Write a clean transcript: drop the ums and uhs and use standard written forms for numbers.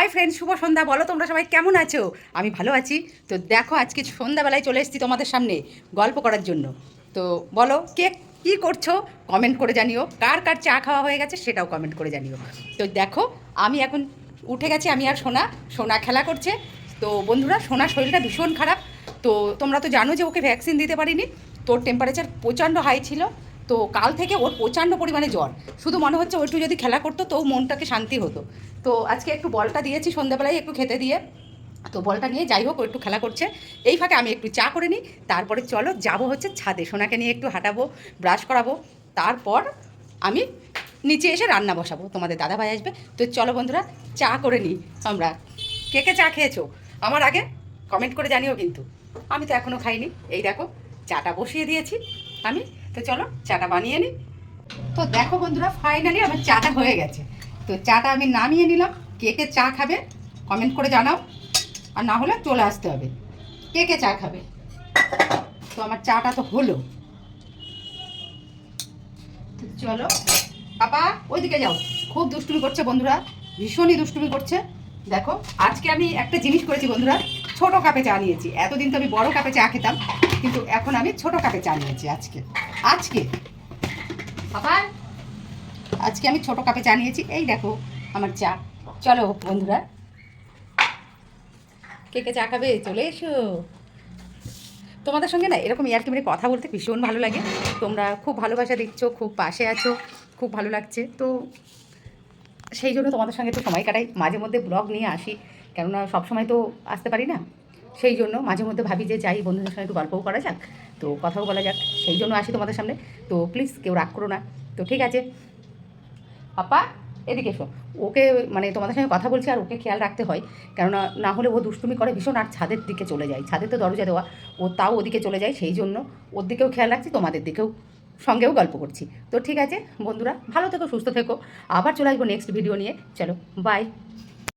Hi friends, শুভ সন্ধ্যা। বলো তোমরা সবাই কেমন আছো? আমি ভালো আছি। তো দেখো, আজকে সন্ধ্যাবেলায় চলে এসেছি তোমাদের সামনে গল্প করার জন্য। তো বলো, কে কী করছো কমেন্ট করে জানিও। কার কার চা খাওয়া হয়ে গেছে সেটাও কমেন্ট করে জানিও। তো দেখো, আমি এখন উঠে গেছি, আমি আর সোনা। সোনা খেলা করছে। তো বন্ধুরা, সোনার শরীরটা ভীষণ খারাপ। তো তোমরা তো জানো যে ওকে ভ্যাকসিন দিতে পারিনি। তোর টেম্পারেচার প্রচণ্ড হাই ছিল। তো কাল থেকে ওর প্রচণ্ড পরিমাণে জ্বর। শুধু মনে হচ্ছে ও একটু যদি খেলা করতো তো মনটাকে শান্তি হতো। তো আজকে একটু বলটা দিয়েছি সন্ধ্যাবেলায় একটু খেতে দিয়ে। তো বলটা নিয়ে যাই হোক, ও একটু খেলা করছে। এই ফাঁকে আমি একটু চা করে নিই। তারপরে চলো যাবো হচ্ছে ছাদে, সোনাকে নিয়ে একটু হাঁটাবো, ব্রাশ করাবো। তারপর আমি নিচে এসে রান্না বসাবো, তোমাদের দাদাভাই আসবে। তো চলো বন্ধুরা, চা করে নিই আমরা। কে কে চা খেয়েছো আমার আগে কমেন্ট করে জানিও কিন্তু। আমি তো এখনও খাইনি। এই দেখো, চাটা বসিয়ে দিয়েছি আমি। তো চলো চাটা বানিয়ে নিই। তো দেখো বন্ধুরা, ফাইনালি আমার চাটা হয়ে গেছে। তো চাটা আমি নামিয়ে নিলাম। কে কে চা খাবে কমেন্ট করে জানাও, আর না হলে চলে আসতে হবে। কে কে চা খাবে? তো আমার চাটা তো হলো। তো চলো, পাপা ওইদিকে যাও। খুব দুষ্টুমি করছে বন্ধুরা, ভীষণই দুষ্টুমি করছে। দেখো, আজকে আমি একটা জিনিস করেছি বন্ধুরা, ছোট কাপে চা নিয়েছি। এতদিন তো আমি বড় কাপে চা খেতাম, কিন্তু এখন আমি ছোট কাপে চা নিয়েছি আজকে। আজকে পাপা, আজকে আমি ছোট কাপে চা নিয়েছি। এই দেখো আমার চা। চলো বন্ধুরা, কে কে চা খাবে চলে এসো। তোমাদের সঙ্গে না এরকম ইয়ার্কি মেরে কথা বলতে ভীষণ ভালো লাগে। তোমরা খুব ভালোবাসা দিচ্ছ, খুব পাশে আছো, খুব ভালো লাগছে। তো সেই জন্য তোমাদের সঙ্গে একটু সময় কাটাই, মাঝে মধ্যে ব্লগ নিয়ে আসি। কেননা সবসময় তো আসতে পারি না। সেই জন্য মাঝে মধ্যে ভাবি যে যাই, বন্ধুদের সঙ্গে একটু গল্পও করা যাক, তো কথাও বলা যাক। সেই জন্য আসি তোমাদের সামনে। তো প্লিজ কেউ রাগ করো না। তো ঠিক আছে পাপা, এদিকে এসো। ওকে মানে তোমাদের সঙ্গে কথা বলছি আর ওকে খেয়াল রাখতে হয়। কেননা না হলে ও দুষ্টুমি করে ভীষণ, আর ছাদের দিকে চলে যায়। ছাদে তো দরজা দেওয়া, ও তাও ওদিকে চলে যায়। সেই জন্য ওর দিকেও খেয়াল রাখছি, তোমাদের দিকেও সঙ্গেও গল্প করছি। তো ঠিক আছে বন্ধুরা, ভালো থেকো, সুস্থ থেকো। আবার চলে আসবো নেক্সট ভিডিও নিয়ে। চলো বাই।